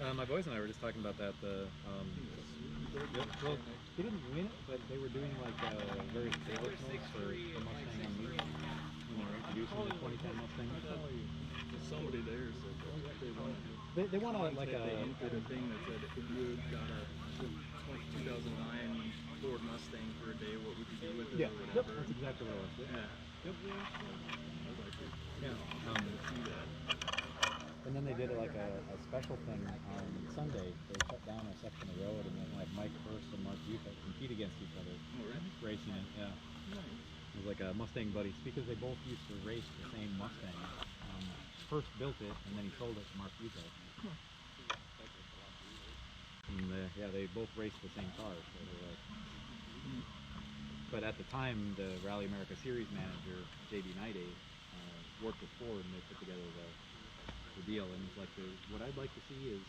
My boys and I were just talking about that. Well, he didn't win it, but they were doing like various promotionals for Mustang on Wheels. When they were introducing the 2010 Mustang. Somebody there said they want to like they entered a thing that said if you got a 2009 Ford Mustang for a day, what would you do with it? Yeah, or yep, whatever. that's exactly what it was. Yeah. Yep. I'd like to Yeah. see that. And then they did like a special thing on Sunday. They shut down a section of road and then like Mike Hurst and Mark Buffett compete against each other. Oh, really? Racing it, yeah. Nice. It was like a Mustang buddies because they both used to race the same Mustang. First built it and then he sold it to Mark Buffett. And yeah, they both raced the same car. So they're like, but at the time, the Rally America Series manager, JB Nighty, worked with Ford and they put together the deal. And it's like, what I'd like to see is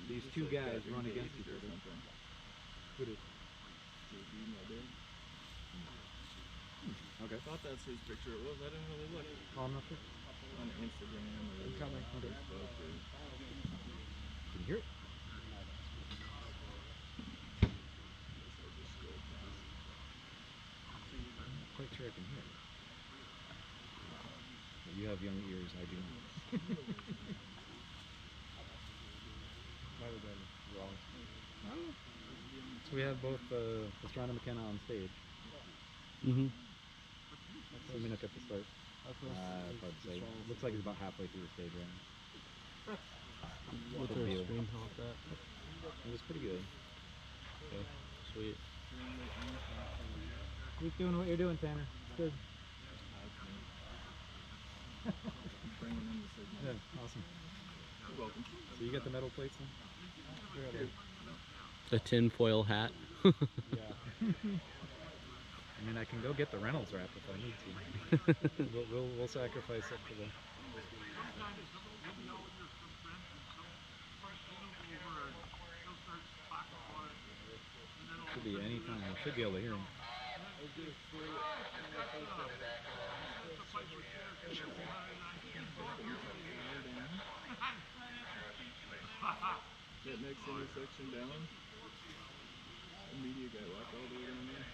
these two guys run against each other. Who did? JB Nighty. Okay. I thought that's whose picture it was. I didn't really look. Oh, I'm not sure. On Instagram or Facebook. Can you hear it? I'm not quite sure I can hear it. But you have young ears, I do not. Might have been wrong. So we have both Pastrana and McKenna on stage. Mm-hmm. Let me look at the start. Looks like he's about halfway through the stage right now. What's our screen help at? It was pretty good. Okay, sweet. Keep doing what you're doing, Tanner. It's good. Bringing in the signal. Yeah, awesome. You're welcome. So you got the metal plates then? Okay. The tinfoil hat. Yeah. I mean, I can go get the Reynolds wrap if I need to. we'll sacrifice it for the. Should be any time. I should be able to hear him. That next intersection down. The media guy walked all the way down there.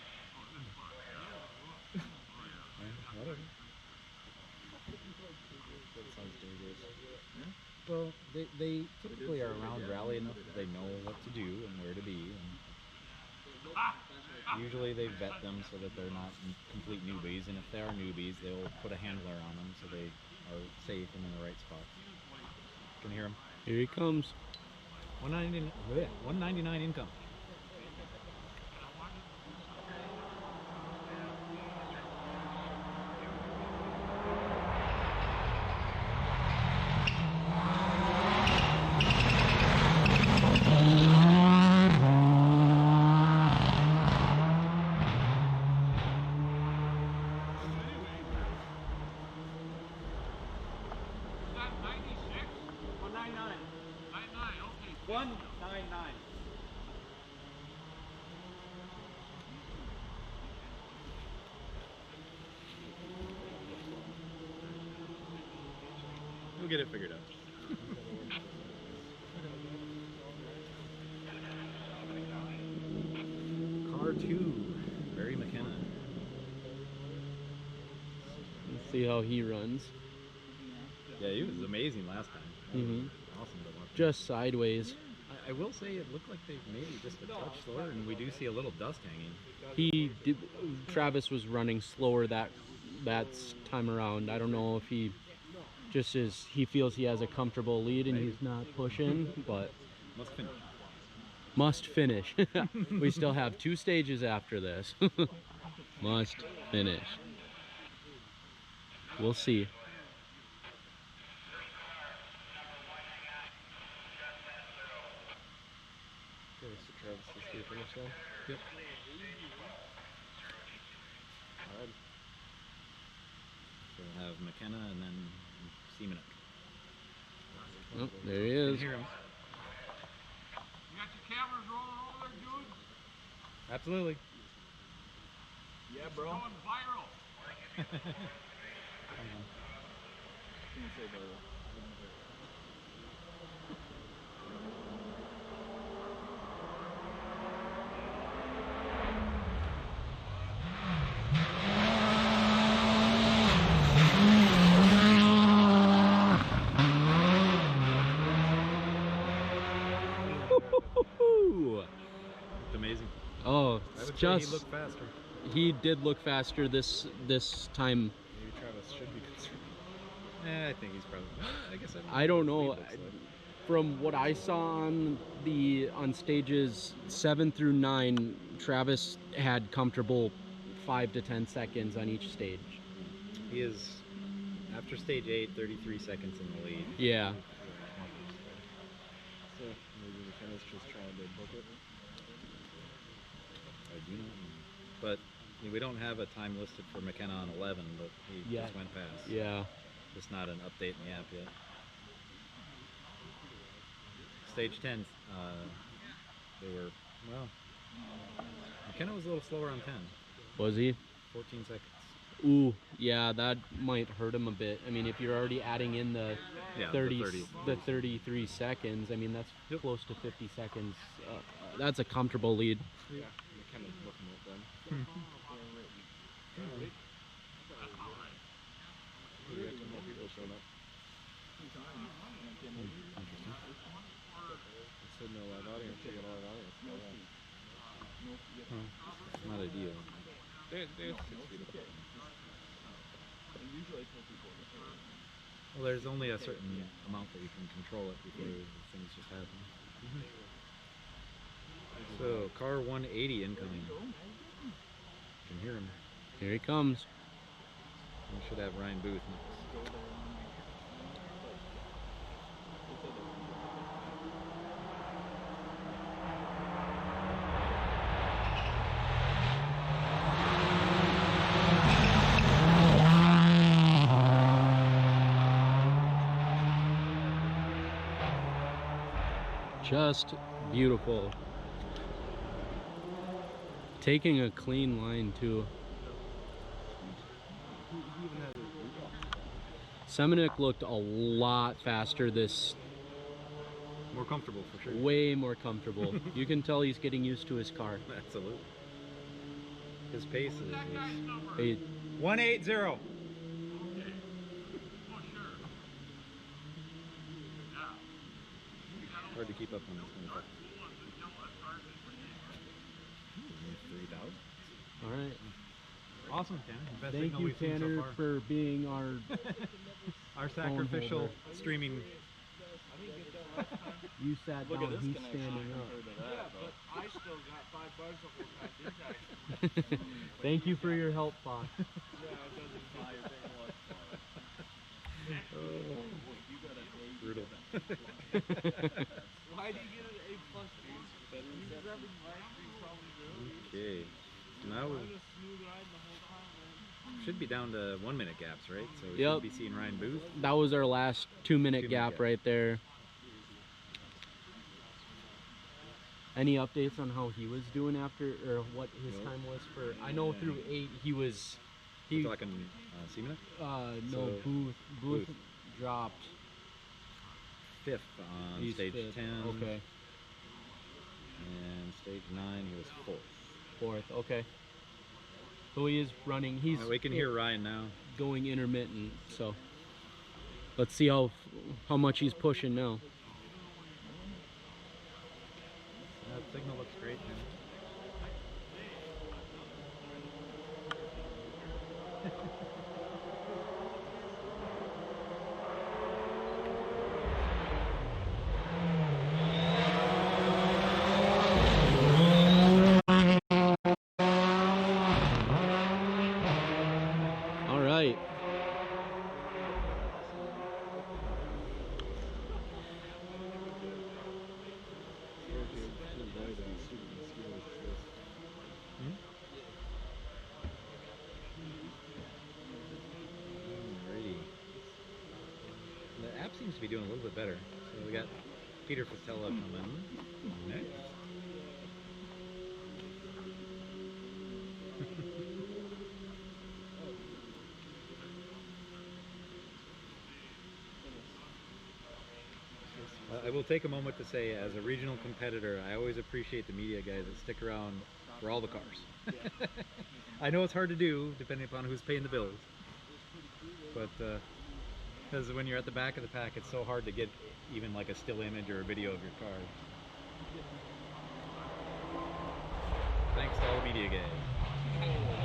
Yeah, whatever. That sounds dangerous. Yeah? Well, they typically are around rally enough that they know what to do and where to be. And usually they vet them so that they're not complete newbies, and if they are newbies, they'll put a handler on them so they are safe and in the right spot. Can you hear him? Here he comes. 199 income. We'll get it figured out. Car 2, Barry McKenna. Let's see how he runs. Yeah, he was amazing last time. Mm-hmm. Awesome to watch. Just sideways. I will say it looked like they maybe just a touch slower, and we do see a little dust hanging. Travis was running slower that time around. I don't know if he just he feels he has a comfortable lead and he's not pushing, but Must finish. Must finish. We still have 2 stages after this. Must finish. We'll see. Okay, so Travis is the finish line. Yep. All right. So we'll have McKenna and then Seaman. Oh, there he You is. can hear him. You got your cameras rolling over there, dude? Absolutely. Yeah, bro. Going viral. Can't say viral. looked amazing. Oh, I it's would say just he looked faster. he did look faster this time. Maybe Travis should be concerned. I think he's probably. I guess I don't know know. what his lead looks like. From what I saw on stages 7 through 9, Travis had comfortable 5 to 10 seconds on each stage. He is, after stage 8, 33 seconds in the lead. Yeah. So maybe McKenna's just trying to book it. I do not know. But we don't have a time listed for McKenna on 11, but he just went past. Yeah. Just not an update in the app yet. Stage 10, they were, well, McKenna was a little slower on 10. Was he? 14 seconds. Ooh, yeah, that might hurt him a bit. I mean, if you're already adding in the Yeah, 33 seconds, I mean, that's close to 50 seconds. That's a comfortable lead. Yeah, McKenna's booking it then. We got 2 more people showing up. Interesting. It said no live audience. We got a live audience. Not ideal. They're 6 feet apart. Well, there's only a certain amount that you can control it before things just happen. So, car 180 incoming. Can hear him. Here he comes. We should have Ryan Booth next. Just beautiful. Taking a clean line too. Semenuk looked a lot faster this. More comfortable for sure. Way more comfortable. You can tell he's getting used to his car. Absolutely. His pace is Hey, 180. Hard to keep up on this kind of stuff. 3,000. all right. Awesome, Tanner. Best Thank signal you, we've seen Tanner, so far. for being our Our sacrificial holder. streaming. You sat Look down, at this he's connection standing compared to that, though. I still got $5 of what I did. up. Thank you for your help, Fox. Yeah, it doesn't buy your thing much. You got an A. Brutal. Why do you get an A+? He's driving right, you probably do. Okay. Now we I'm a smooth ride the whole time, man. should be down to 1 minute gaps, right? So we Yep. should be seeing Ryan Booth. That was our last 2-minute 2-minute gap gap. right there. Any updates on how he was doing after, or what his Nope. time was for? I know through 8 he was. We're talking Seaman? No, So, Booth Booth. dropped. 5th on He's stage 5th. 10. Okay, And stage 9, he was 4th. 4th. Okay. So he is running. He's We can hear Ryan now. going intermittent. So let's see how much he's pushing now. That signal looks great, man. All right. Alrighty. The app seems to be doing a little bit better. So we got Peter Fatella coming next. I will take a moment to say, as a regional competitor, I always appreciate the media guys that stick around for all the cars. I know it's hard to do, depending upon who's paying the bills. But, because when you're at the back of the pack, it's so hard to get even like a still image or a video of your car. Thanks to all the media guys.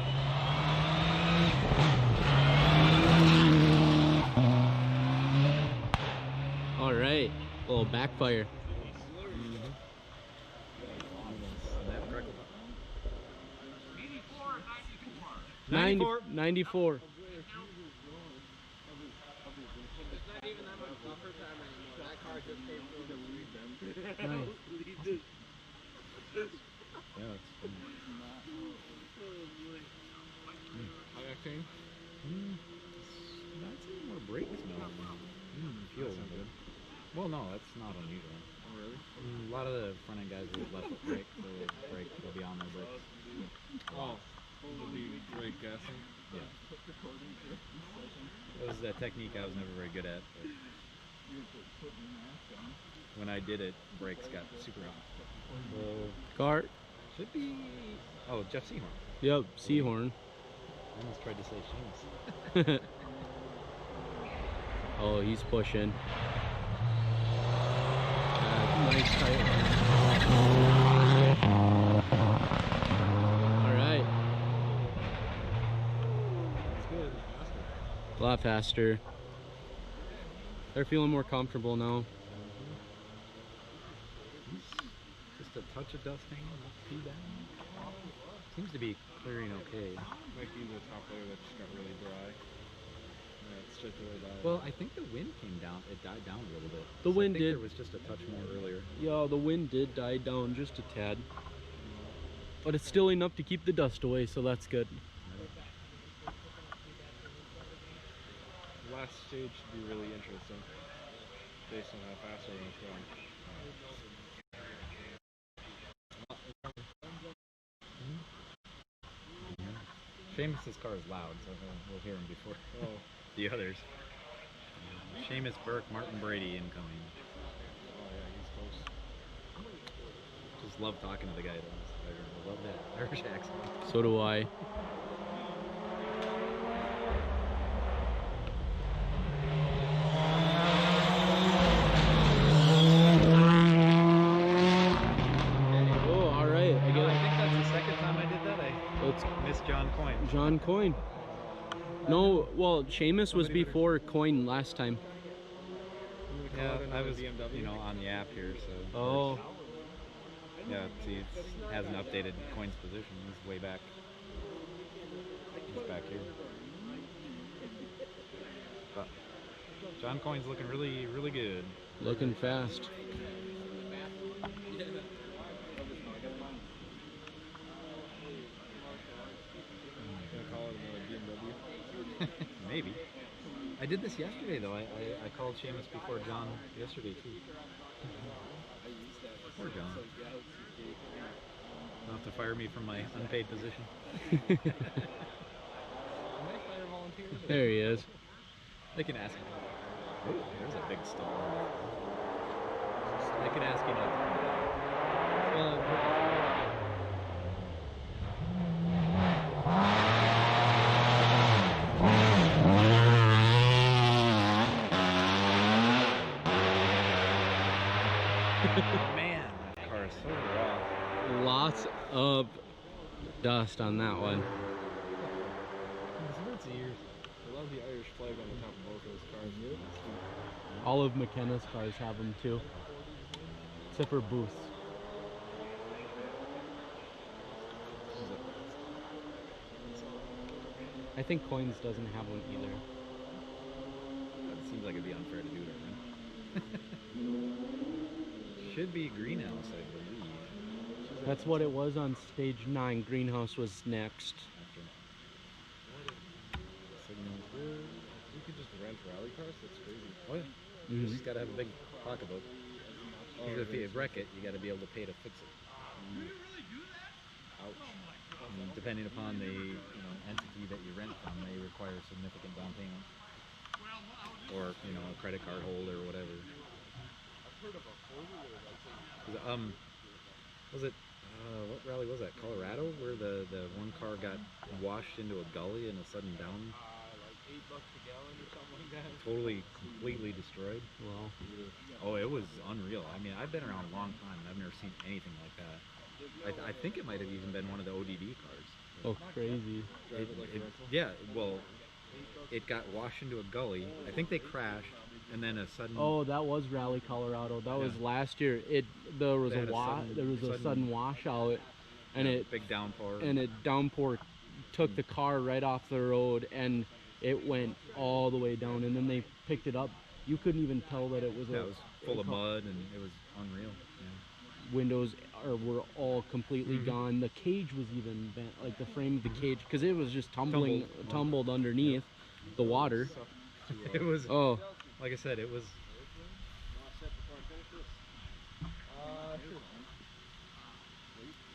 All right, little backfire. Snap, crackle, pop. 94. 94. It's not even that much buffer time anymore. That car just came through the lead them. Nice. Yeah, it's been I'd say more brake smell. Feels good. Well, no, that's not unusual. Oh, really? A lot of the front end guys will left foot brake, so they'll be on their brakes. Oh, will be Drake gassing. Yeah. It was a technique I was never very good at. But when I did it, brakes got super hot. Cart. Should be. Oh, Jeff Seahorn. Yep, Seahorn. I almost tried to say Seamus. Oh, he's pushing. Nice tight. All right. That's good. A lot faster. They're feeling more comfortable now. Just a touch of dust hanging, not too bad. Seems to be clearing okay. Might be the top layer that just got really dry. Yeah, it's just really bad. Well, I think the wind came down. It died down a little bit. The So wind I think did. There was just a touch more earlier. Yeah, the wind did die down just a tad. But it's still enough to keep the dust away, so that's good. The last stage should be really interesting, based on how fast everyone's going. Seamus's car is loud, so we'll hear him before Oh, the others. Seamus, Burke, Martin Brady incoming. oh yeah, he's close. Just love talking to the guy. I love that Irish accent. So do I. Oh, all right. I get I it. think that's the second time I did that. It's I missed John Coyne. John Coyne. No, well, Seamus was before Coyne last time. Yeah, I was, BMW. on the app here, so. Oh, Yeah, see, it hasn't updated Coyne's position. He's way back. He's back here. But John Coyne's looking really, really good. looking fast. Gonna call it another BMW. Maybe. I did this yesterday, though. I called Seamus before John yesterday, too. Poor John. You'll have to fire me from my unpaid position. There he is. They can ask him. Oh, there's a big stall. They can ask him. Man, that car is so raw. Lots of dust on that one. This hurts ears. I love the Irish flag on the top of both those cars. All of McKenna's cars have them too, except for Booth. I think Coyne's doesn't have one either. That seems like it'd be unfair to do it right. Should be greenhouse, I believe. That's what it was on stage 9. Greenhouse was next. After signals good. You could just rent rally cars? That's crazy. Oh yeah. You just gotta have a big pocketbook. Because if you wreck it, you gotta be able to pay to fix it. Ouch. And depending upon the entity that you rent from, they require significant down payment. Or a credit card holder or whatever. Was it what rally was that? Colorado, where the one car got washed into a gully and a sudden down, Like $8 a gallon or something like that. totally, completely destroyed. Well, Oh, it was unreal. I mean, I've been around a long time and I've never seen anything like that. I think it might have even been one of the ODD cars. Oh, crazy. Yeah, well, it got washed into a gully. I think they crashed, and then a sudden. Oh, that was Rally Colorado. That was Yeah. last year. There was They had a sudden washout, and yeah, it big downpour. and it downpour took the car right off the road, and it went all the way down. And then they picked it up. You couldn't even tell that it was Yeah, it was full of mud, and it was unreal. Yeah. Windows were all completely gone. The cage was even bent, like the frame of the cage, because it was just tumbled underneath the water. It was. Oh, Like I said, it was.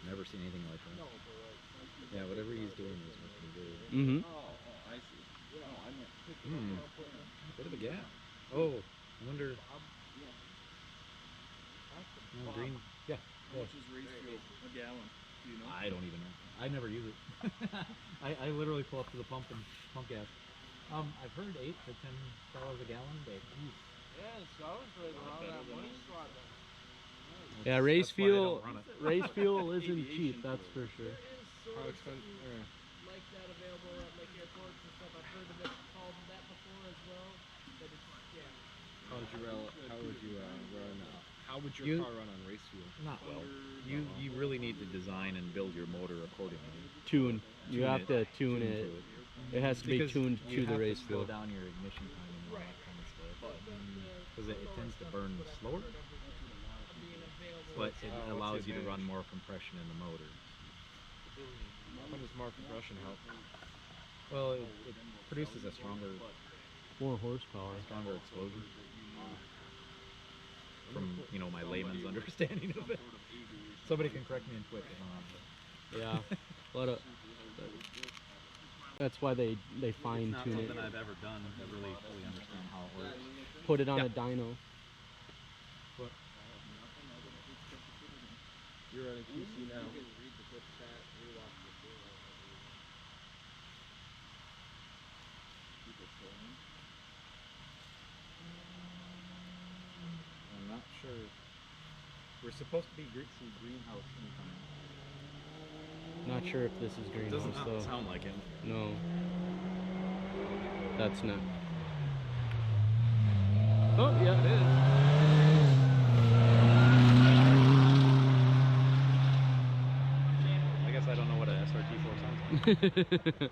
Never seen anything like that. Yeah, whatever he's doing is looking good. mm-hmm. Bit of a gap. Oh, I wonder. No, green. Yeah. How much is race fuel a gallon? Do you know? I don't even know. I never use it. I literally pull up to the pump and pump gas. I've heard $8 to $10 a gallon, but Yeah, so I was right around that money slot. Yeah, race that's why I don't fuel. run it. Race fuel isn't cheap, that's for sure. How expensive? Like that available at like airports and stuff. I've heard of it called that before as well. But it's How would you run? How would your You- car run on race fuel? Not well. You really need to design and build your motor accordingly. Tune. You Tune have to tune to it. it. It has to be Because tuned you to the have race to fuel. slow down your ignition timing and all that kind of stuff. Because it tends to burn slower, but it what's the allows you to run advantage? more compression in the motor. How does more compression help? Well, it produces a stronger More horsepower. explosion. From my layman's understanding of it. Somebody can correct me in Twitch if I'm wrong. Yeah. That's why they fine It's not tune it. something I've ever done to really fully understand how it works. Put it on Yeah. a dyno. You're running QC now. I'm not sure. We're supposed to be some greenhouse incoming. Not sure if this is It greenhouse doesn't though. sound like it. No. That's not. Oh yeah, it I guess I don't know what a SRT4 sounds like.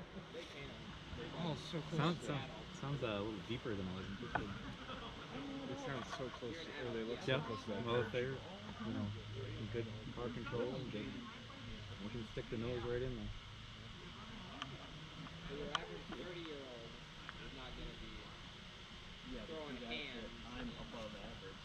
Oh, so close. Sounds a little deeper than I was anticipating. It sounds so close. Or they look so Yeah. close to that. Well, if they're good car control, and good, we can stick the nose right in there. your average 30-year-old is not going to be throwing hands. I'm above average.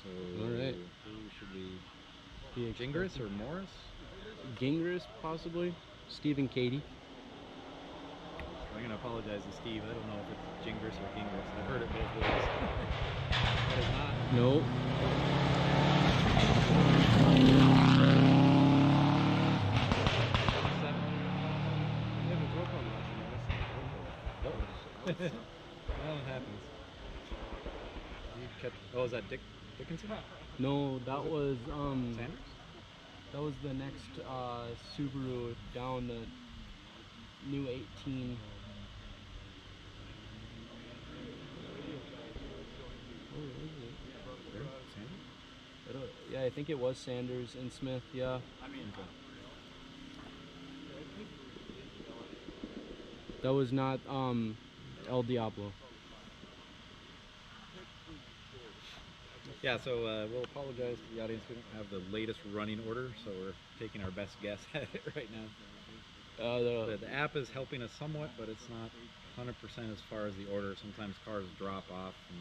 So, Alright. who should we? Be Gingras or Morris? Gingras, possibly. Steve and Katie. I'm gonna apologize to Steve. I don't know if it's Gingras or Gingras. I've heard it both ways. But it's not. No. Well, it happens. Oh, is that Dickinson? No, that was Sanders? that was the next Subaru down, the new 18. Oh, is it? There? Sanders? Yeah, I think it was Sanders and Smith. Yeah. Okay. That was not El Diablo. Yeah, so we'll apologize to the audience. We don't have the latest running order, so we're taking our best guess at it right now. The app is helping us somewhat, but it's not 100% as far as the order. Sometimes cars drop off and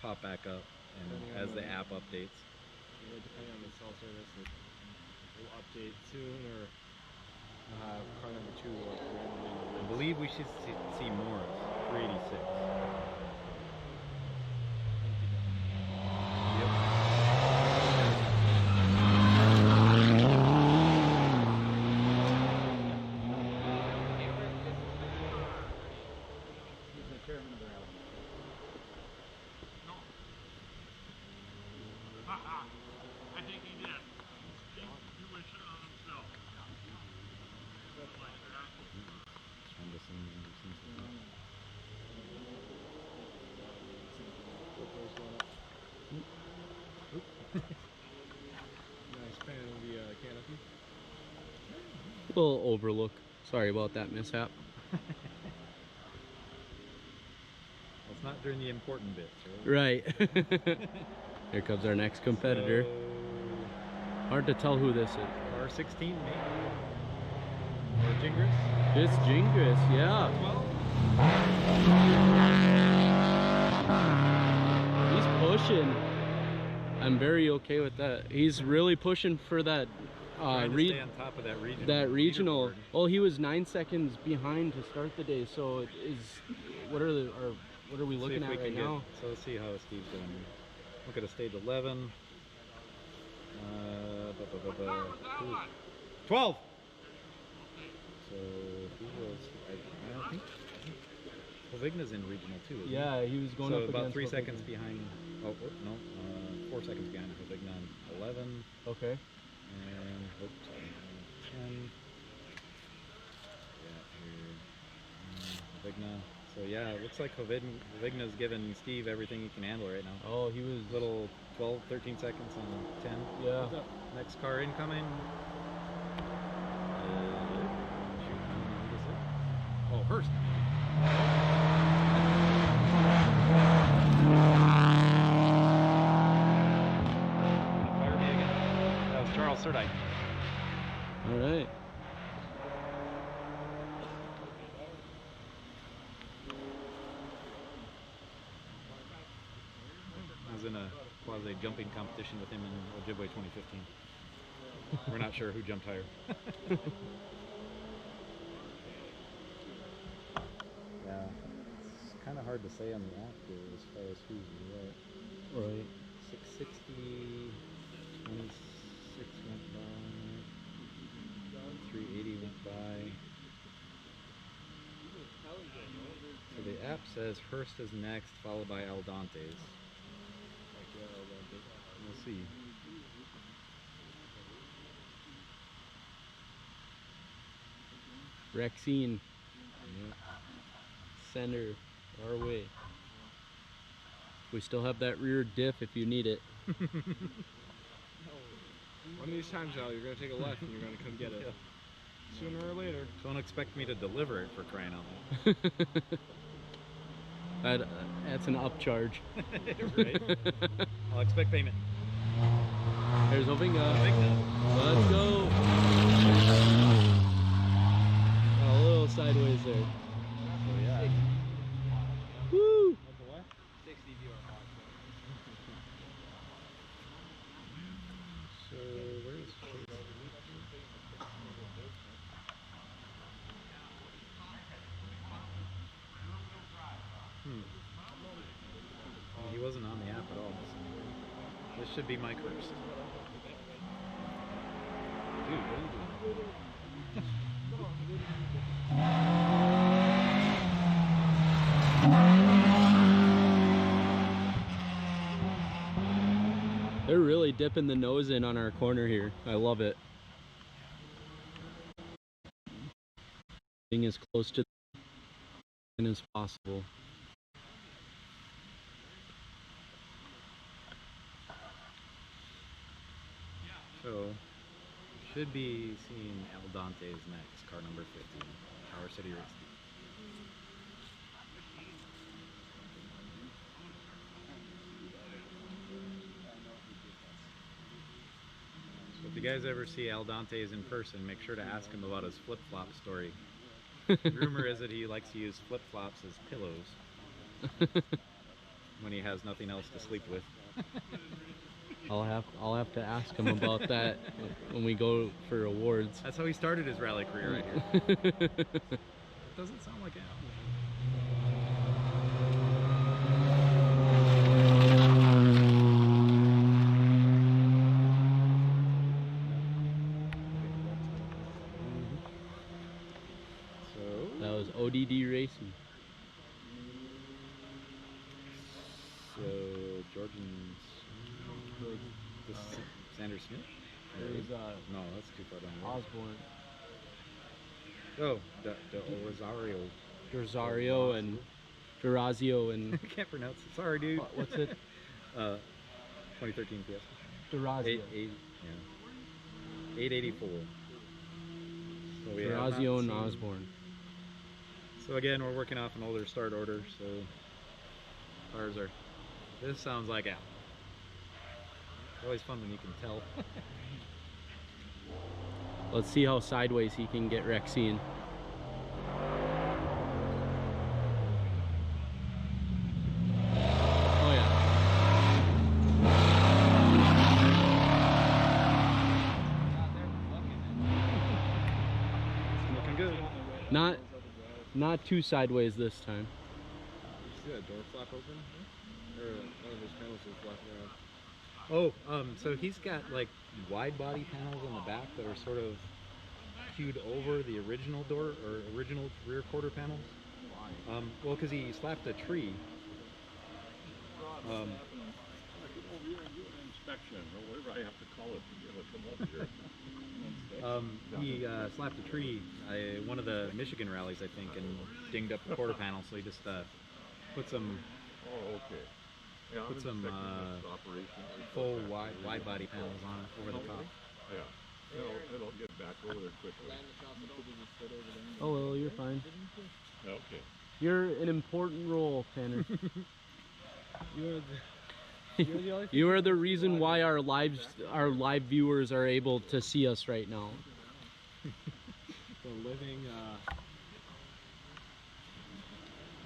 pop back up, and as the app updates. Yeah, depending on the cell service, it will update soon, or car number 2 will I believe we should see Morris, 386. Little overlook. Sorry about that mishap. Well, it's not during the important bits, right? Right. Here comes our next competitor. Hard to tell who this is. R16 maybe? Or Gingras? It's Gingras, yeah. 12? He's pushing. I'm very okay with that. He's really pushing for that Trying to stay on top of that regional. regional. leaderboard. Well, he was 9 seconds behind to start the day. So it is. What are we See looking if we at right can now? So let's see how Steve's doing here. Look at a stage 11. 12! So he was, I don't think, Hovigna's in regional too, isn't Yeah, he was he? going So up about against 3 Hovigna. seconds behind, oh, no, 4 seconds behind Hovigna on 11. Okay. And, oops, sorry, 10. Yeah, here, Hovigna. So yeah, it looks like Hovigna's giving Steve everything he can handle right now. Oh, he was Little 12, 13 seconds on 10. Yeah. Next car incoming. Shoot, what is it? Oh, Hurst. Fire me again. That was Charles Surdike. All right. I was in a quasi jumping competition with him in Ojibwe 2015. We're not sure who jumped higher. Yeah, it's kind of hard to say on the app here as far as who's what. Right. 660, 26 went by, 380 went by. So the app says Hurst is next, followed by Aldante's. We'll see. Rexine, Yeah. center, our way. We still have that rear diff if you need it. One of these times, Al, you're gonna take a left and you're gonna come get it. Yeah. Sooner or later. Don't expect me to deliver it for crying out loud. That's an upcharge. Right? I'll expect payment. There's Hovigna. Hovigna. Let's go. Oh, a little sideways there. So yeah. Woo! 60 VR So where's Chase? He wasn't on the app at all. So this should be Mike Hurst. Dude, what are you doing? They're really dipping the nose in on our corner here. I love it. Being as close to the as possible. So should be seeing Aldante's next, car number 50, Tower City Race. So if you guys ever see Aldante's in person, make sure to ask him about his flip-flop story. Rumor is that he likes to use flip-flops as pillows when he has nothing else to sleep with. I'll have to ask him about that when we go for awards. That's how he started his rally career right here. It doesn't sound like Al. So That was ODD Racing. So Jordan's this is Sanders Smith? There's No, that's too far down the road. Osborne, Oh, the Rosario. Rosario, and Durazio, and I can't pronounce it. Sorry, dude. what's it? 2013 Fiesta. Durazio. Yeah. 884. So we have not Durazio and seen- Osborne. So again, we're working off an older start order, so cars are. This sounds like Al. It's always fun when you can tell. Let's see how sideways he can get Rexine. Oh yeah. It's looking good. Not too sideways this time. You see that door flap open? Or one of his panels is flapping around. Oh, so he's got like wide body panels on the back that are sort of queued over the original door or original rear quarter panels. Why? Well, because he slapped a tree. Inspection, or whatever I have to call it to be able to come over here. He slapped a tree one of the Michigan rallies, I think, and dinged up the quarter panel. So he just put some Oh, okay. Yeah, I'm Put some, inspecting this operation. full wide body panels on it over the top. Yeah. It'll get back over there quickly. Oh well, you're fine. Okay. You're an important role, Tanner. You're You are the reason why our live viewers are able to see us right now. the living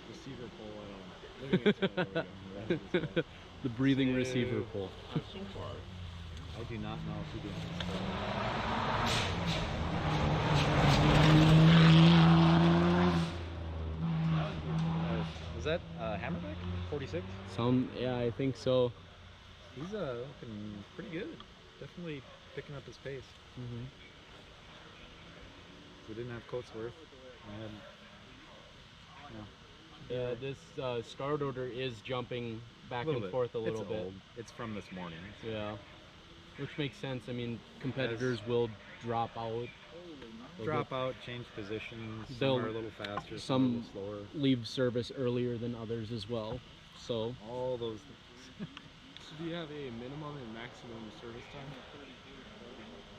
receiver pole. Living accelerometer. The breathing receiver pole. So far. I do not know if he did this. Is that Hammerbeck? 46? Yeah, I think so. He's looking pretty good. Definitely picking up his pace. Mm-hmm. We didn't have Coatsworth. We had, Yeah, this start order is jumping back little and bit. forth a little It's bit. old. It's from this morning. Yeah, which makes sense. I mean, competitors will drop out. They'll Drop out, change positions. They'll- Some are a little faster, some, some- are a little slower. leave service earlier than others as well. So All those things. So do you have a minimum and maximum service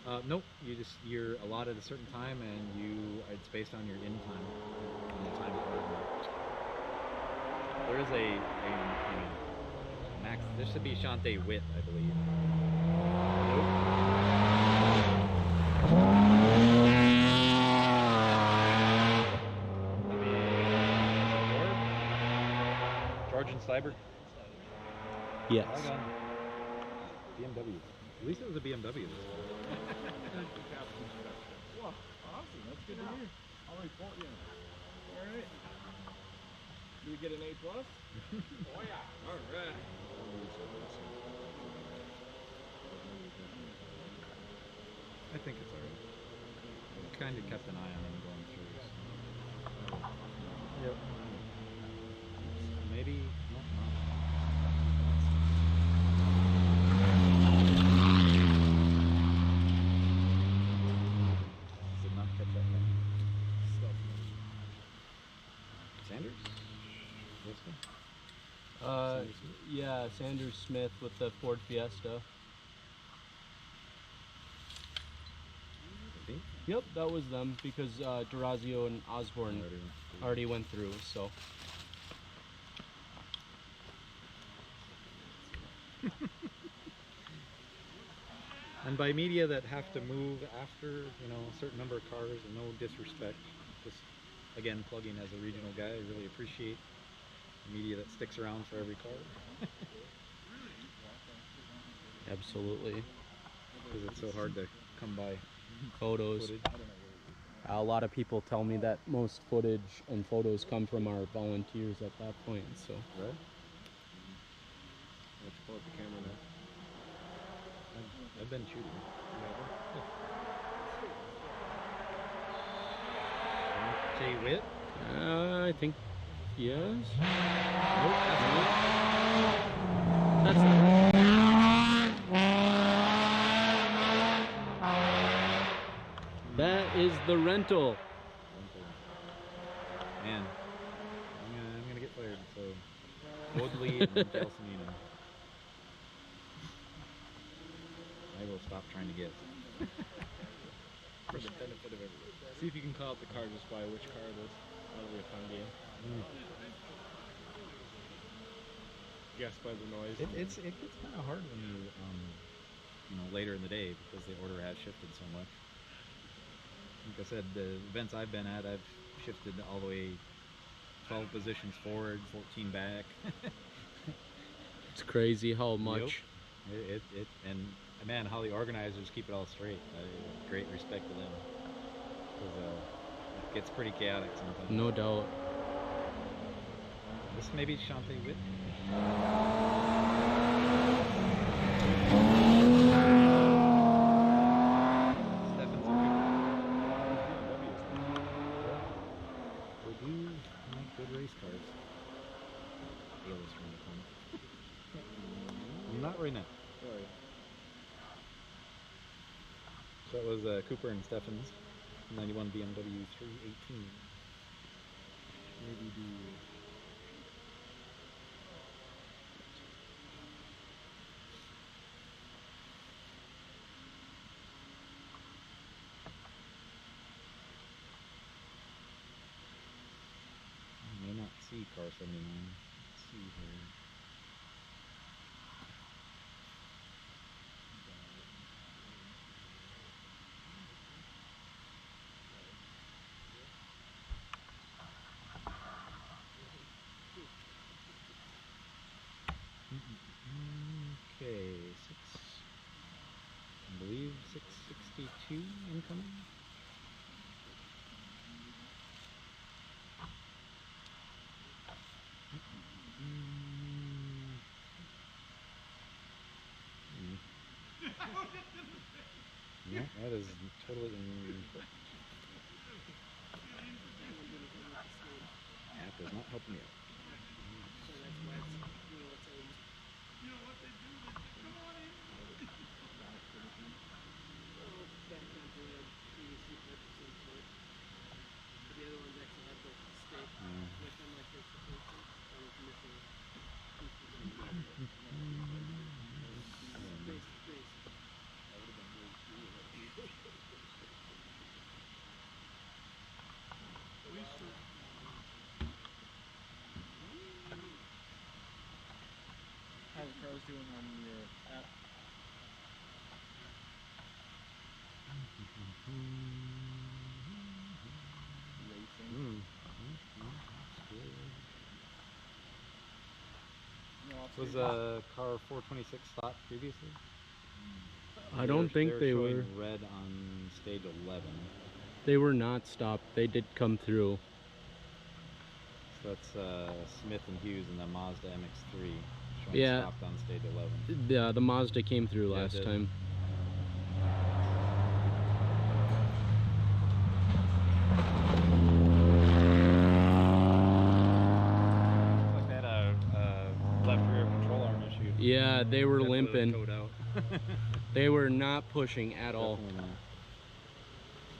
time? Nope. You're allotted a certain time, and it's based on your in time, on the time card. There is a max. There should be Shante Witt, I believe. George and Cyber. yes, BMW. At least it was a BMW. Wow, awesome. That's good to hear. I'll report you. All right. Do we get an A+? Oh, yeah. All right. I think it's alright. Kind of kept an eye on him going through. So. Yep. Maybe not. Did not catch that one. Sanders? Wilson? yeah, Sanders Smith with the Ford Fiesta. I think. Yep, that was them because Durazio and Osborne already went through. So And by media that have to move after, a certain number of cars, and no disrespect, just again plugging as a regional guy, I really appreciate the media that sticks around for every car. absolutely, Because it's so hard to come by photos. footage. A lot of people tell me that most footage and photos come from our volunteers at that point. So Right? Let's pull up the camera now. I've been shooting. Jay Witt? I think yes. Nope, that's That's that is the rental. Man, I'm gonna get fired. So Woodley and Gelsonino. I will stop trying to guess. For the benefit of everybody. See if you can call out the car just by which car it is. That'll be a fun game. Guess by the noise. It gets kind of hard when you know, later in the day because the order has shifted so much. Like I said, the events I've been at, I've shifted all the way 12 positions forward, 14 back. It's crazy how much. Yep. And man, how the organizers keep it all straight. Great respect to them. Because it gets pretty chaotic sometimes. No doubt. This may be Shantae Whitney. Stephens They do make good race cars. Ayla's trying to come. Not right now. Sorry. So that was Cooper and Stephens, 91 BMW 318. Maybe the I may not see car 79. Let's see here. Okay, I believe 662 incoming. No, that is totally incorrect. App is not helping me out. How the car's doing on your app? Racing. Was car 426 stopped previously? I don't think they showing were. Red on stage 11. They were not stopped. They did come through. So that's Smith and Hughes and the Mazda MX-3 showing Yeah. stopped on stage 11. The Mazda came through Yeah, it last did. time. Looks like they had a left rear control arm issue. Yeah, they were That blew the limping. code out. They were not pushing at all. Definitely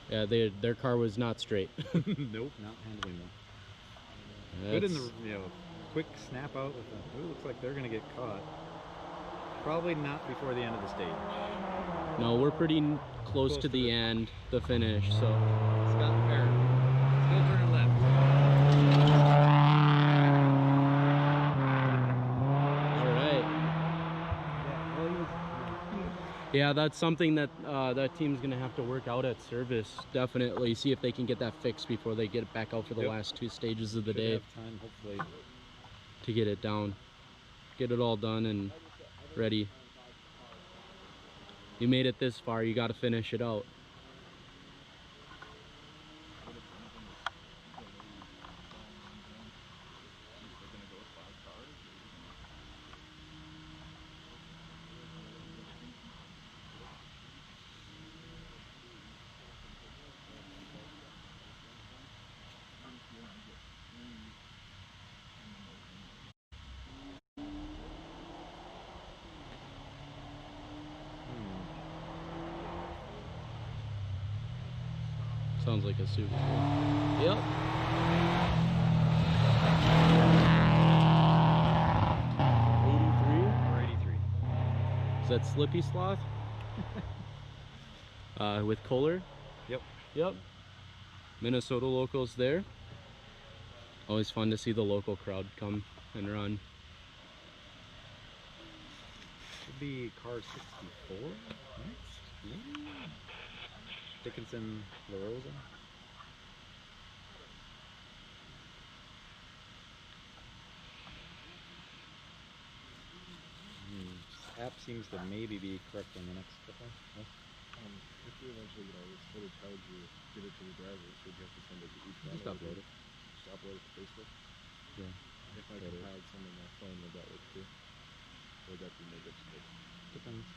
Yeah, their car was not straight. not. Nope, not handling them. Good in the, quick snap out with the, ooh, looks like they're going to get caught. Probably not before the end of the stage. No, we're pretty close to the end, the finish, so. Scott Parent, still turning left. All right. Yeah, that's something that that team's gonna have to work out at service. Definitely see if they can get that fixed before they get it back out for the Yep. last two stages of the Should day have time, hopefully. to get it down, get it all done and ready. You made it this far, you got to finish it out. Sounds like a Super Bowl. Yep. Or 83. Is that Slippy Sloth? With Kohler? Yep. Yep. Minnesota locals there. Always fun to see the local crowd come and run. Should be car 64 next. Yeah. Dickinson La Rosa. App seems to maybe be correct on the next couple. Yes? If you eventually get all this footage, how would you give it to the drivers? Would you have to send it to each one? Just upload it. Just upload it to Facebook? Yeah. If I compiled some of my phone, would that work too? Or would that be more difficult? Depends.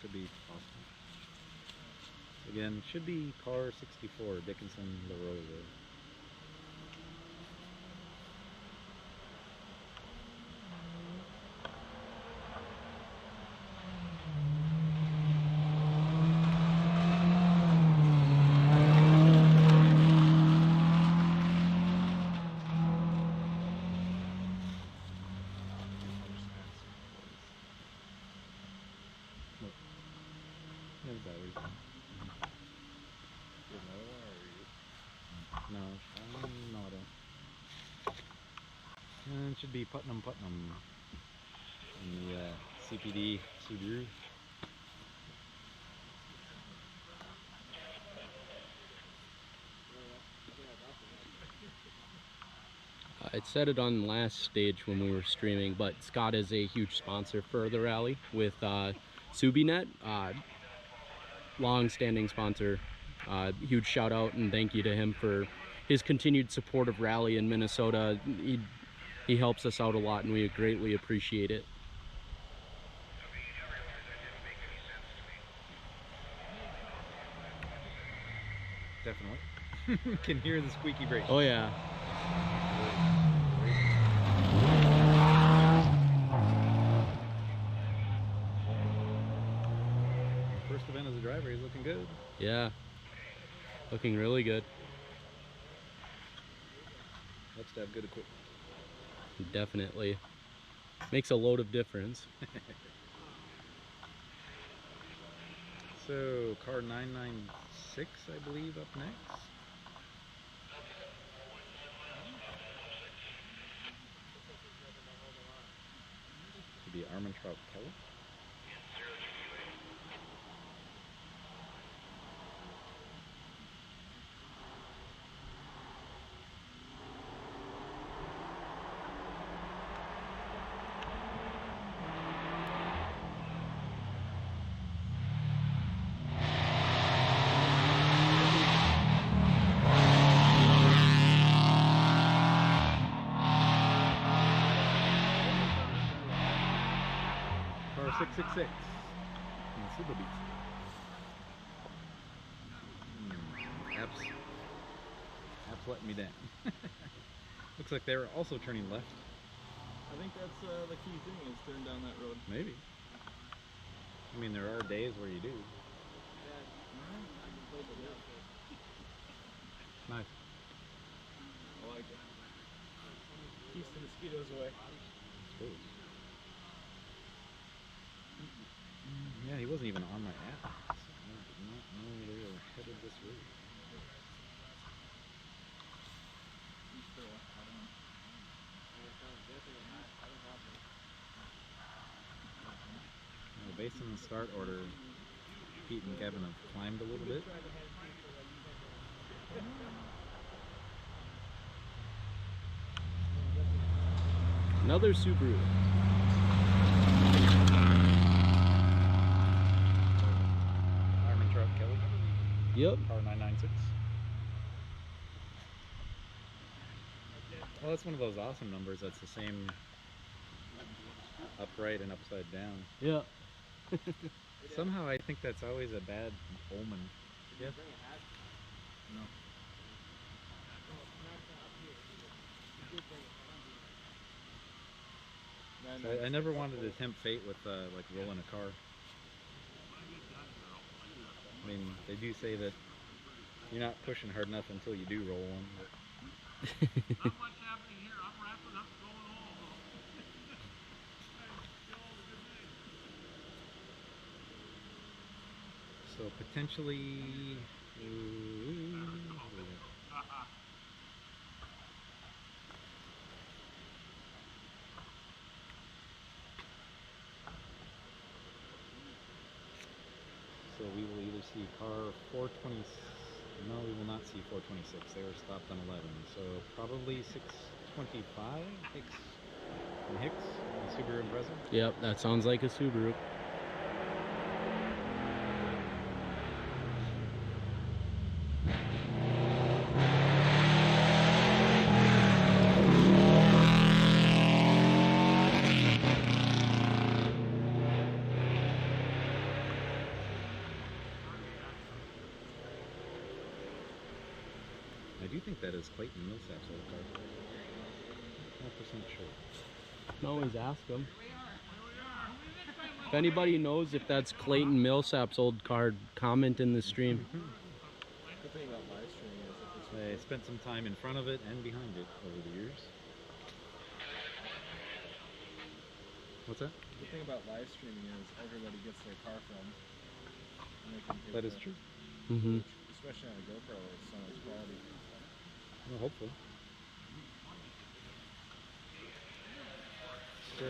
Could be possible. Again, should be car 64, Dickinson La Rosa. Yeah, the batteries. No, not and it should be Putnam in the CPD Subaru. I said it on last stage when we were streaming, but Scott is a huge sponsor for the rally with SubiNet, long-standing sponsor. Huge shout out and thank you to him for his continued support of rally in Minnesota. He helps us out a lot and we greatly appreciate it. Definitely. Can hear the squeaky brake. Oh yeah. First event as a driver, he's looking good. Yeah. Looking really good. Helps to have good equipment. Definitely. Makes a load of difference. So, car 996, I believe, up next. Should be Armentrout Kelly. Car 666 in the Super Beats. App's letting me down. Looks like they're also turning left. I think that's the key thing is turn down that road. Maybe. I mean, there are days where you do. Nice. I like it. Keeps the mosquitoes away. Suppose. Yeah, he wasn't even on my app, so I did not know they were headed this route. Well, based on the start order, Pete and Kevin have climbed a little bit. Another Subaru. Armentrout Kelly. Yep. Car 996. Well, that's one of those awesome numbers that's the same upright and upside down. Yeah. Somehow I think that's always a bad omen. Yeah. No. So I never wanted to tempt fate with like rolling a car. I mean, they do say that you're not pushing hard enough until you do roll one. Not much happening here. I'm wrapping up, going home. So potentially So we will either see car 420. No, we will not see 426. They were stopped on 11. So probably 625. Hicks and Hicks, the Subaru Impreza. Yep, that sounds like a Subaru. I do think that is Clayton Millsap's old car. Not percent sure. Can always ask him. If anybody knows if that's Clayton Millsap's old car, comment in the stream. Good thing about live streaming is if it's I spent some time in front of it and behind it over the years. What's that? the thing about live streaming is everybody gets their car filmed. And they can take That is the- true. Mm-hmm. Especially on a GoPro, it's so much quality. Well, hopefully. So,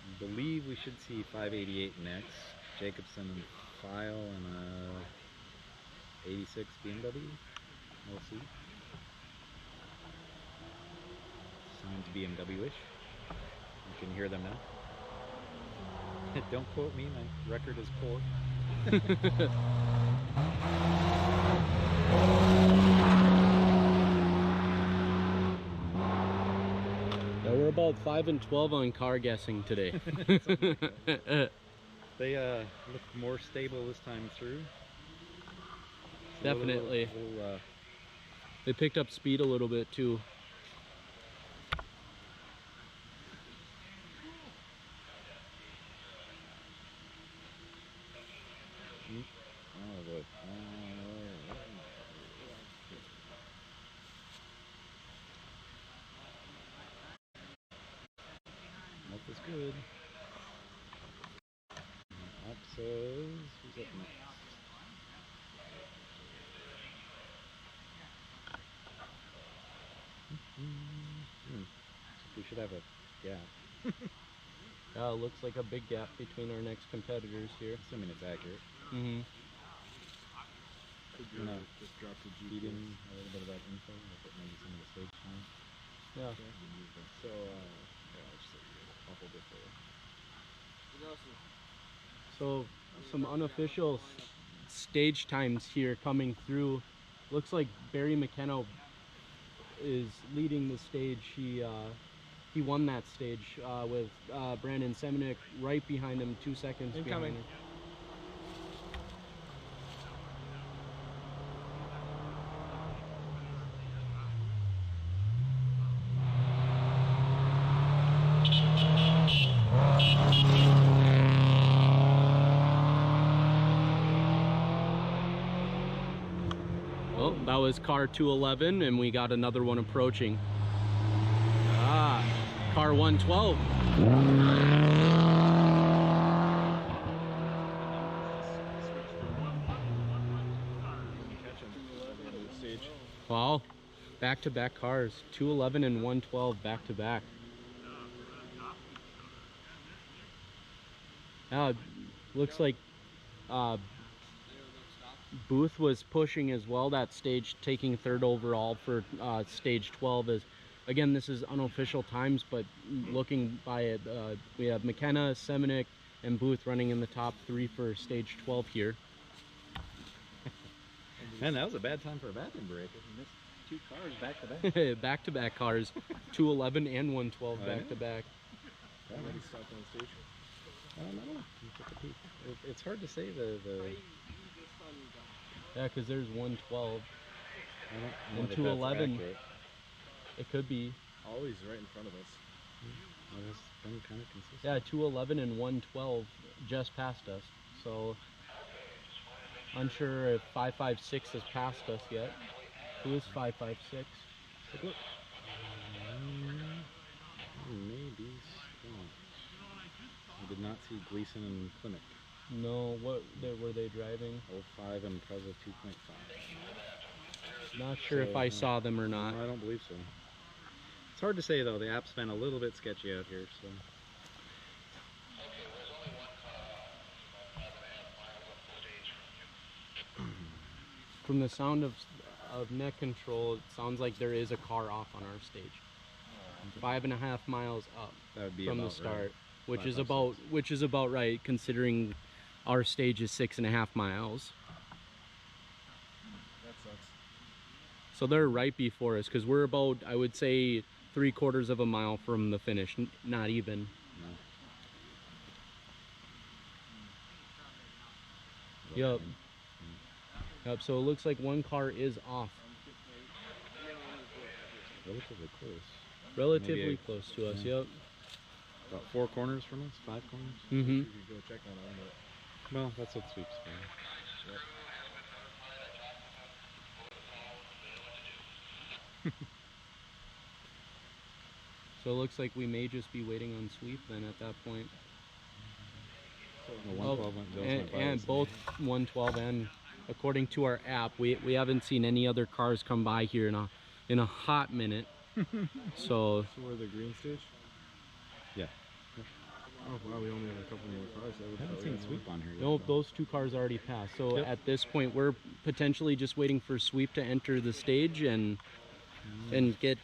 I believe we should see 588 next. Jacobson and File and a 86 BMW. We'll see. Sounds BMW-ish. You can hear them now. Don't quote me, my record is poor. Yeah, we're about 5 and 12 on car guessing today. They look more stable this time through. It's a Definitely. little, They picked up speed a little bit too. oh boy. Up is good. Up says, who's up next? We should have a gap. Yeah, it looks like a big gap between our next competitors here. Assuming it's accurate. Mm-hmm. Could No. just drop the Feed GPS. in a little bit of that info. Look at maybe some of the stage time. Yeah. So, yeah, I'll just I'll hold it for you. So some unofficial stage times here coming through. Looks like Barry McKenna is leading the stage. He won that stage with Brandon Semenik right behind him, 2 seconds Incoming. behind him. Oh, that was car 211, and we got another one approaching. Ah, car 112. Catch him on the stage. Wow, back-to-back cars, 211 and 112 back-to-back. Looks like Booth was pushing as well that stage, taking third overall for stage 12. Is again, this is unofficial times, but looking by it, we have McKenna, Semenik, and Booth running in the top 3 for stage 12 here. Man, that was a bad time for a bathroom break. He missed 2 cars back to back. Back-to-back cars, 211 and 112 I know. back-to-back. Already stopped on the stage. I don't know. Take a peek. It's hard to say the Yeah, because there's 112. I don't know And that 211. that's accurate. It could be. Always right in front of us. Well, that's been kind of consistent. Yeah, 211 and 112 just passed us. So unsure if 556 has passed us yet. Who is 556? Take a look. Maybe. I did not see Gleason and Klimek. No, what were they driving? 05 and Preza 2.5. Not sure if So, I saw them or not. No, I don't believe so. It's hard to say though. The app's been a little bit sketchy out here, so. From the sound of neck control, it sounds like there is a car off on our stage. 5.5 miles up That would be from the about start, right. which 5, is 5, about 6. right considering our stage is 6.5 miles. That sucks. So they're right before us because we're about, I would say, 3/4 of a mile from the finish, not even. No. Yep. Yep. So it looks like one car is off, Relatively close. relatively Maybe close to us. yeah. Yep. About 4 corners from us, 5 corners. Mm-hmm. You could go check on them, but Well, that's what sweeps for. yep. So it looks like we may just be waiting on sweep then at that point. The 112 went, those went by And us. both 112 and according to our app, we haven't seen any other cars come by here in a hot minute. So So we're the green stage? Yeah. Oh wow, we only have a couple more cars. I haven't seen sweep on here yet. no, though. those 2 cars already passed. So Yep. at this point, we're potentially just waiting for sweep to enter the stage and get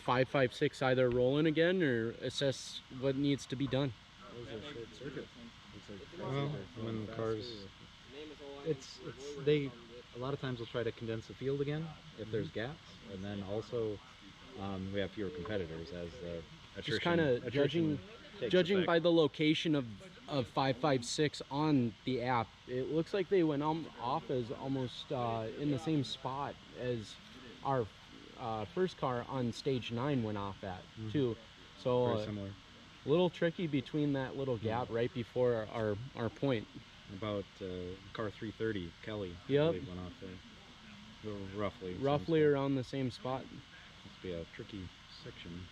556 either rolling again or assess what needs to be done. That was a short circuit. Looks like Well, they're when the fast cars, too. they a lot of times will try to condense the field again if there's gaps, and then also we have fewer competitors as the attrition. Just kind of attrition takes judging effect. by the location of 556 on the app, it looks like they went off as almost in the same spot as our first car on stage 9 went off at too. So Very similar. a little tricky between that little gap right before our point. About car 330, Kelly. I Yep. believe went off there. Roughly. Roughly around the same spot. Must be a tricky section.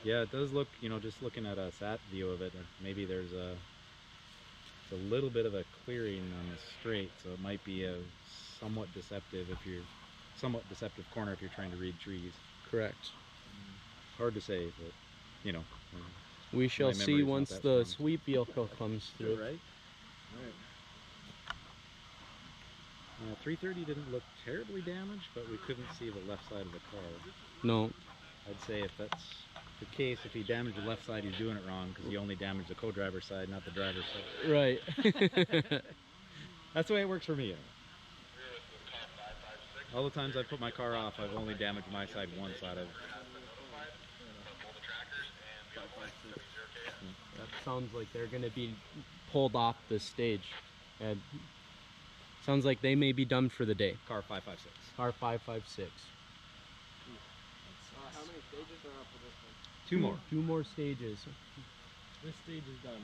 Yeah, it does look, just looking at a sat view of it, maybe there's it's a little bit of a clearing on the straight, so it might be a somewhat deceptive corner if you're trying to read trees. Correct. Hard to say, but We shall My see memory's not once that the strong. sweep vehicle comes through. Right? Alright. 330 didn't look terribly damaged, but we couldn't see the left side of the car. No. I'd say if that's the case, if he damaged the left side, he's doing it wrong because he only damaged the co-driver's side, not the driver's side. Right. That's the way it works for me. All the times I put my car off, I've only damaged my side once out of. That sounds like they're going to be pulled off the stage. And sounds like they may be done for the day. Car 556. Car 556. How many stages are up for this one? 2 more. 2 more stages. This stage is done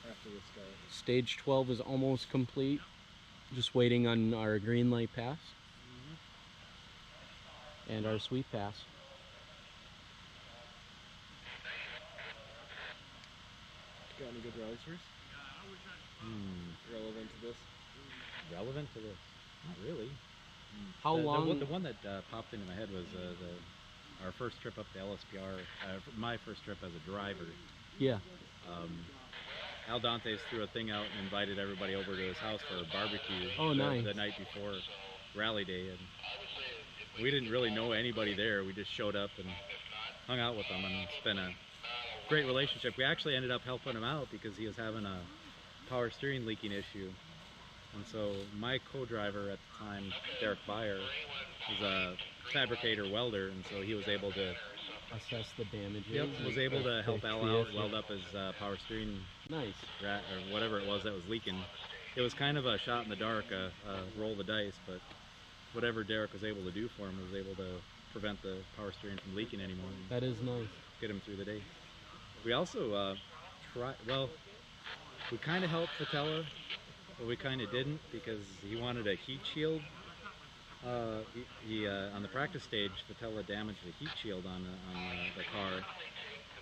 after this guy. Stage 12 is almost complete. Just waiting on our green light pass. And our sweep pass. Got any good rally stories relevant to this? Relevant to this? Not really. How long? The one that popped into my head was our first trip up to LSPR. My first trip as a driver. Yeah. Al Dantes threw a thing out and invited everybody over to his house for a barbecue. Oh, nice. The night before rally day, and we didn't really know anybody there. We just showed up and hung out with them, and it's been a great relationship. We actually ended up helping him out because he was having a power steering leaking issue, and so my co-driver at the time, Derek Beyer, was a fabricator welder, and so he was able to Assess the damages. Yep, was able to help Al fix the out, issue. weld up his power steering Nice. rat or whatever it was that was leaking. It was kind of a shot in the dark, roll the dice, but whatever Derek was able to do for him was able to prevent the power steering from leaking anymore and That is nice. get him through the day. We also we kind of helped Fatella, but we kind of didn't because he wanted a heat shield. He on the practice stage, Fatella damaged the heat shield on the car,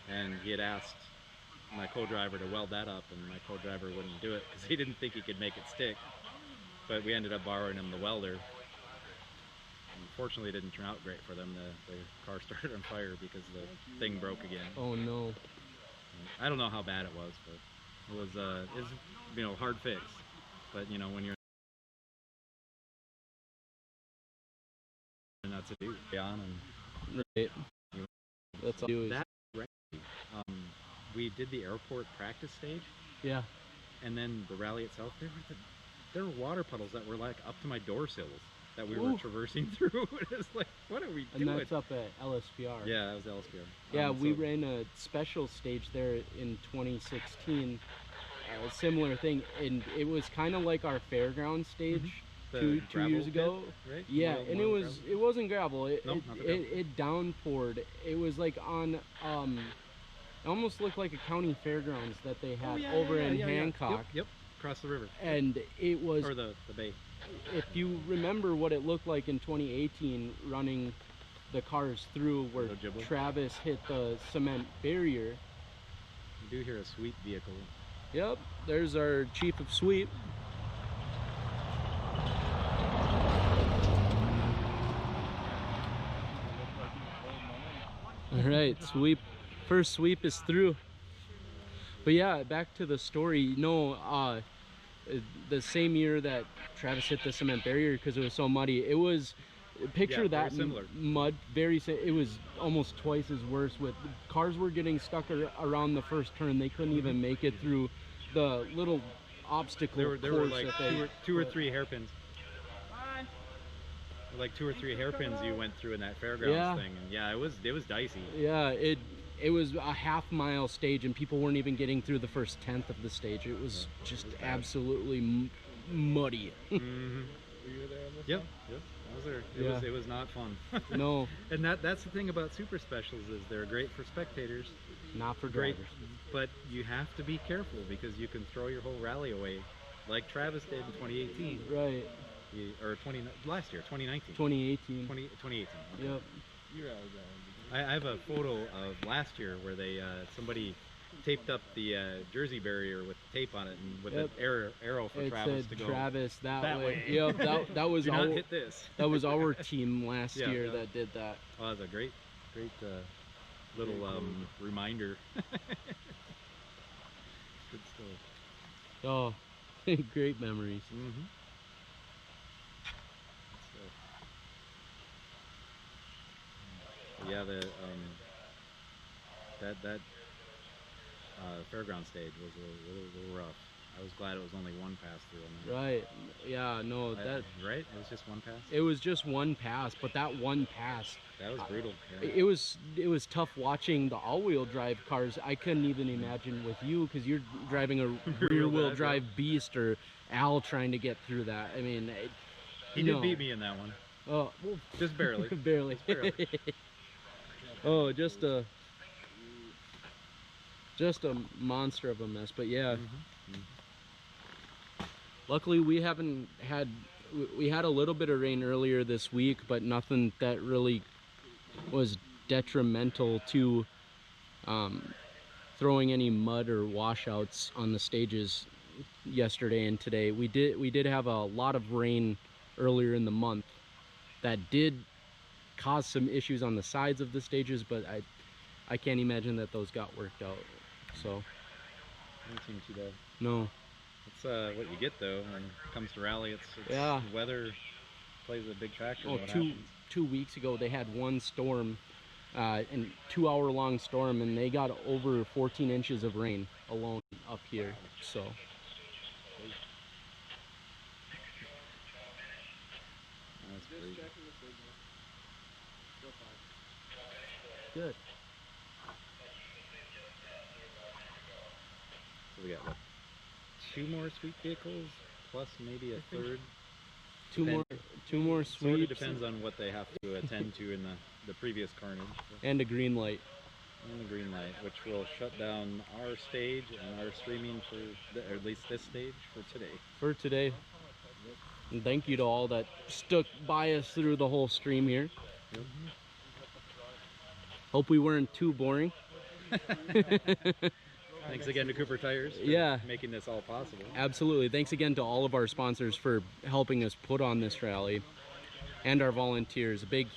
and he had asked my co-driver to weld that up, and my co-driver wouldn't do it because he didn't think he could make it stick. But we ended up borrowing him the welder. Unfortunately, it didn't turn out great for them. The car started on fire because the thing broke again. Oh no. I don't know how bad it was, but it was hard fix. But you know, when you're not to do on and Right. That's all. Do is, that we did the airport practice stage, yeah. and then the rally itself. There were water puddles that were like up to my door sills that we were Ooh. traversing through. It's like, what are we And doing? that's up at LSPR. Yeah, that was LSPR. Yeah, we so- ran a special stage there in 2016. A similar thing, and it was kind of like our fairground stage The two gravel years pit, ago. right? Yeah, More- and more it gravel? wasn't gravel. It No, it, not the gravel. it downpoured. It was like on it almost looked like a county fairgrounds that they had over in Hancock. Yep, across the river. And it was, Or the bay. if you remember what it looked like in 2018 running the cars through where Ojibwe? Travis hit the cement barrier. You do hear a sweep vehicle. Yep, there's our chief of sweep. All right, sweep. First sweep is through. But yeah, back to the story. You know, the same year that Travis hit the cement barrier because it was so muddy, it was, picture Yeah, that very similar. mud, it was almost twice as worse. With cars were getting stuck around the first turn. They couldn't even make it through the little obstacle There were course like that they two or three hairpins. Like 2 or 3 hairpins you went through in that fairgrounds Yeah. thing, and yeah, it was dicey. Yeah, it was a half-mile stage, and people weren't even getting through the first tenth of the stage. It was just was bad. absolutely muddy. Mm-hmm. Were you there on this Yep, one? yep. I was there. Yeah. It was not fun. No, And that's the thing about super specials is they're great for spectators, not for great, drivers. but you have to be careful because you can throw your whole rally away, like Travis did in 2018, Right, or last year, 2019, 2018. 2018. Okay. Yep. You were out there. I have a photo of last year where they somebody taped up the Jersey barrier with tape on it and with Yep. an arrow for It Travis said to go. Travis that, that way. way. Yep, that was Do our not hit this. that was our team last Yeah, year yeah. that did that. Oh, that's a great little reminder. Good stuff. Oh, great memories. Mm-hmm. Yeah, that fairground stage was a little rough. I was glad it was only one pass through on that. Right. Yeah. No. That Right? It was just one pass. it was just one pass, but that one pass, That was brutal. Yeah. it was tough watching the all-wheel drive cars. I couldn't even imagine with you because you're driving a rear-wheel drive, drive beast, or Al trying to get through that. I mean, He did beat me in that one, Oh, well, just barely. barely. barely. Oh, just a monster of a mess. But yeah. Mhm. Luckily, we haven't had. We had a little bit of rain earlier this week, but nothing that really was detrimental to throwing any mud or washouts on the stages yesterday and today. We did have a lot of rain earlier in the month that did cause some issues on the sides of the stages, but I can't imagine that those got worked out. So Doesn't seem too bad. no. It's what you get though when it comes to rally. It's Yeah. weather plays a big factor. Oh, in what two happens. 2 weeks ago they had one storm, and 2-hour-long storm, and they got over 14 inches of rain alone up here. So That's crazy. good. So we got what? 2 more sweep vehicles plus maybe a third. Two more Sort of sweeps depends on what they have to attend to in the previous carnage. and a green light. And the green light, which will shut down our stage and our streaming for, or at least this stage for today. For today. And thank you to all that stuck by us through the whole stream here. Hope we weren't too boring. Thanks again to Cooper Tires for Yeah. making this all possible. Absolutely. Thanks again to all of our sponsors for helping us put on this rally, and our volunteers. Big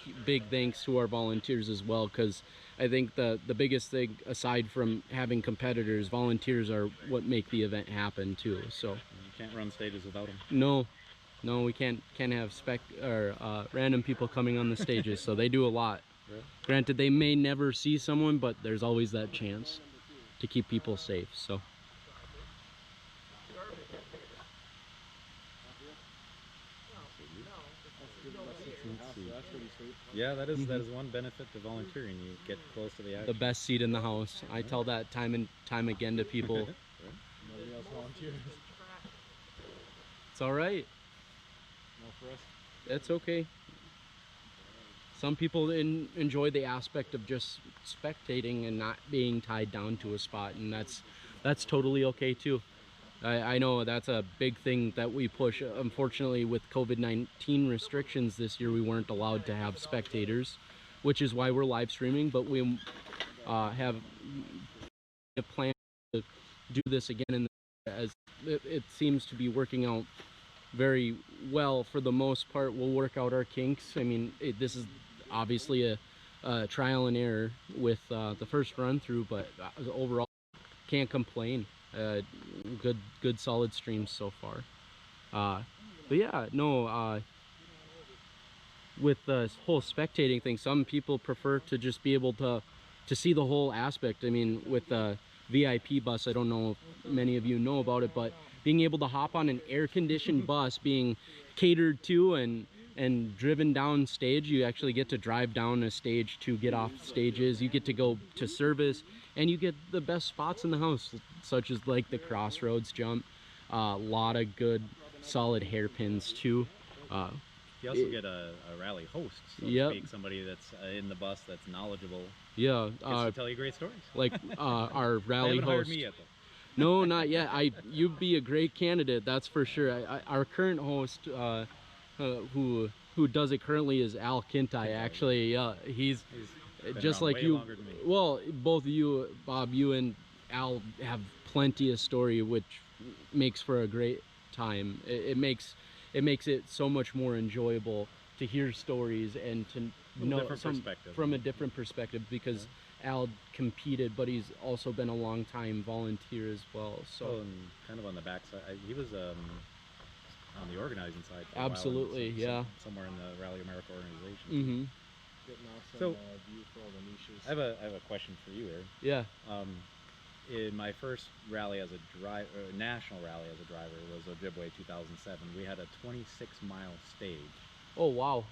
thanks to our volunteers as well, because I think the biggest thing, aside from having competitors, volunteers are what make the event happen too. So You can't run stages without them. no, we can't have random people coming on the stages. So they do a lot. Yeah. Granted, they may never see someone, but there's always that chance to keep people safe. So. That's pretty sweet. Yeah, that is one benefit to volunteering. You get close to the action. The best seat in the house. I tell that time and time again to people. Nobody else volunteers. It's all right. No for us. That's okay. Some people enjoy the aspect of just spectating and not being tied down to a spot, and that's totally okay too. I know that's a big thing that we push. Unfortunately, with COVID-19 restrictions this year, we weren't allowed to have spectators, which is why we're live streaming, but we have a plan to do this again, and as it seems to be working out very well for the most part. We'll work out our kinks. I mean, this is obviously a trial and error with the first run through, but overall can't complain. Good solid streams so far. But yeah, no, with the whole spectating thing, some people prefer to just be able to see the whole aspect. I mean, with the VIP bus, I don't know if many of you know about it, but being able to hop on an air-conditioned bus, being catered to and driven down stage, you actually get to drive down a stage to get off stages. You get to go to service, and you get the best spots in the house, such as like the crossroads jump. A lot of good solid hairpins too. You also get a rally host, so Yep. to speak, somebody that's in the bus that's knowledgeable, Yeah, gets to tell you great stories. like our They rally haven't hired host. me yet, though. No, not yet. You'd be a great candidate, that's for sure. Our current host, who does it currently, is Al Kintai. Actually, he's Been just around like way you. longer than me. Well, both of you, Bob, you and Al, have plenty of story, which makes for a great time. It makes it so much more enjoyable to hear stories and to know different perspective. from a different perspective, because Al competed, but he's also been a long time volunteer as well. So So, and kind of on the backside, he was on the organizing side for a while, absolutely, yeah. somewhere in the Rally America organization. Mm-hmm. Getting off some So- view for all the niches. I have a question for you, Aaron. Yeah. In my first rally as a national rally as a driver was Ojibwe 2007. We had a 26-mile stage. Oh wow.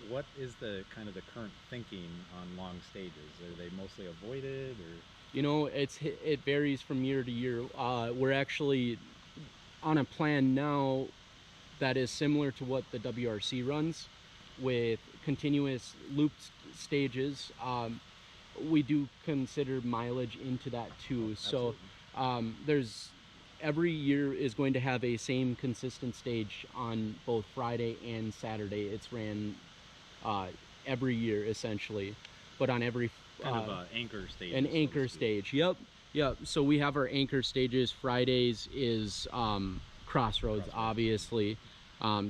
What is the kind of the current thinking on long stages? Are they mostly avoided, or? You know, it varies from year to year. We're actually on a plan now that is similar to what the WRC runs, with continuous looped stages. We do consider mileage into that too. So there's every year is going to have a same consistent stage on both Friday and Saturday. It's ran every year essentially, but on every Kind of an anchor stage. an anchor stage. Yep. So we have our anchor stages. Fridays is Crossroads, obviously.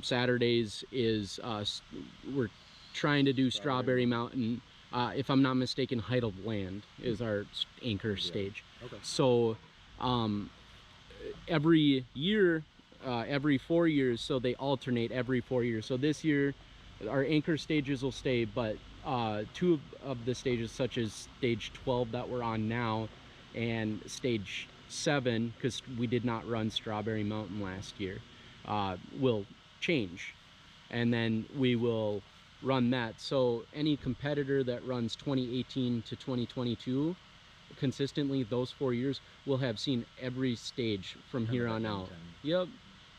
Saturdays is we're trying to do Strawberry Mountain. If I'm not mistaken, Height of Land is our anchor stage. Okay. So every year, every 4 years, so they alternate every 4 years. So this year, our anchor stages will stay, but two of the stages, such as stage 12 that we're on now, and stage 7, because we did not run Strawberry Mountain last year, will change, and then we will run that. So any competitor that runs 2018 to 2022 consistently, those 4 years, will have seen every stage from Kind here of on like out. M10. Yep.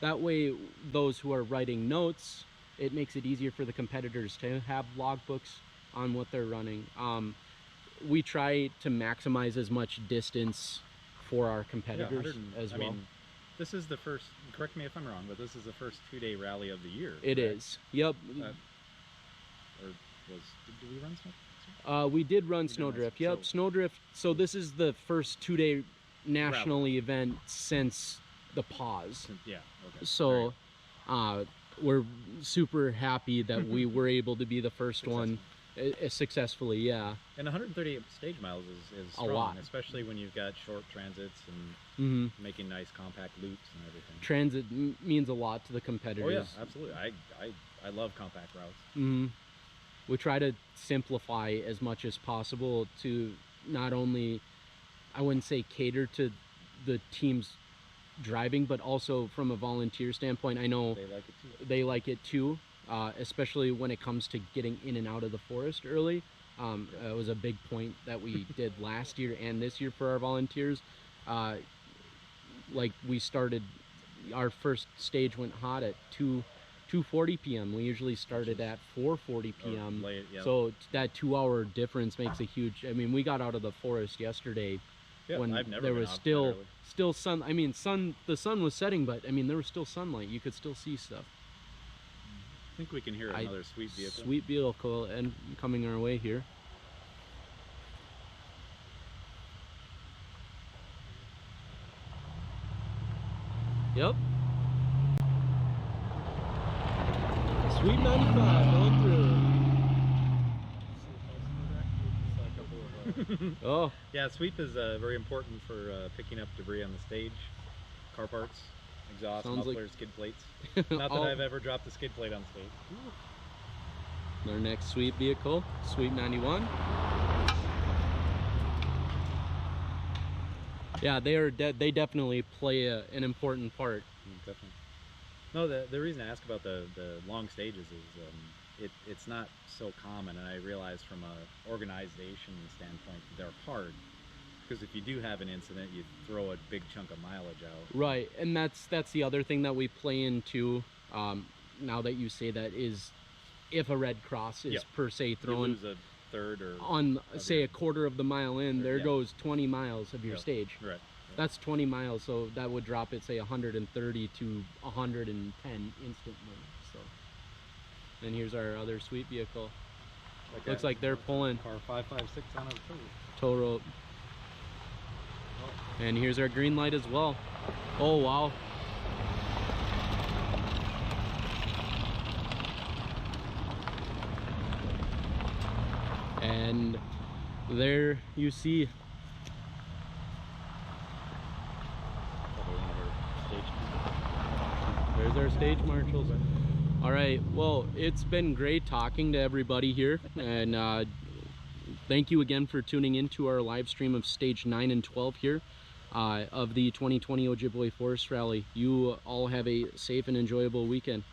That way, those who are writing notes, it makes it easier for the competitors to have logbooks on what they're running. We try to maximize as much distance for our competitors as well. I mean, this is the first, correct me if I'm wrong, but this is the first 2-day rally of the year. It correct? is. Yep. Or did we run We did run did run Snowdrift. some- Yep, so- Snowdrift. So this is the first 2-day national event since the pause. Yeah. Okay. So we're super happy that we were able to be the first one successfully. Yeah. And 138 stage miles is strong, lot. especially when you've got short transits and hmm making nice compact loops and everything. Transit means a lot to the competitors. Oh yeah, absolutely. I love compact routes. hmm We try to simplify as much as possible to not only, I wouldn't say cater to the team's driving, but also from a volunteer standpoint. I know They like it too. they like it too, especially when it comes to getting in and out of the forest early. It was a big point that we did last year and this year for our volunteers. Like we started, our first stage went hot at 2:40 p.m. We usually started at 4:40 p.m. late, yeah. So that 2-hour difference makes a huge. I mean, we got out of the forest yesterday Yeah, when I've never there been was out that still early. sun. I mean, the sun was setting, but I mean there was still sunlight. You could still see stuff. I think we can hear another sweet vehicle. Sweet vehicle and coming our way here. Yep. Sweet 95 going through. Oh, Yeah, sweep is very important for picking up debris on the stage, car parts, exhaust, Sounds like- mufflers, skid plates. Not that all- I've ever dropped a skid plate on stage. our next sweet vehicle, Sweet 91. Yeah, they definitely play an important part. Definitely. No, the reason I ask about the long stages is it's not so common, and I realize from a organization standpoint they're hard, because if you do have an incident, you throw a big chunk of mileage out. Right, and that's the other thing that we play into. Now that you say that, is if a Red Cross is Yeah. per se You throwing lose a third or on, of say, your- a quarter of the mile in, there Yeah. goes 20 miles of your Yeah. stage. right. That's 20 miles, so that would drop it, say, 130 to 110 instantly. So, and here's our other sweet vehicle. Looks like they're pulling car 556 on a tow rope. And here's our green light as well. Oh wow. And there you see there's our stage marshals. All right, well, it's been great talking to everybody here, and thank you again for tuning into our live stream of stage 9 and 12 here of the 2020 Ojibwe Forest Rally. You all have a safe and enjoyable weekend.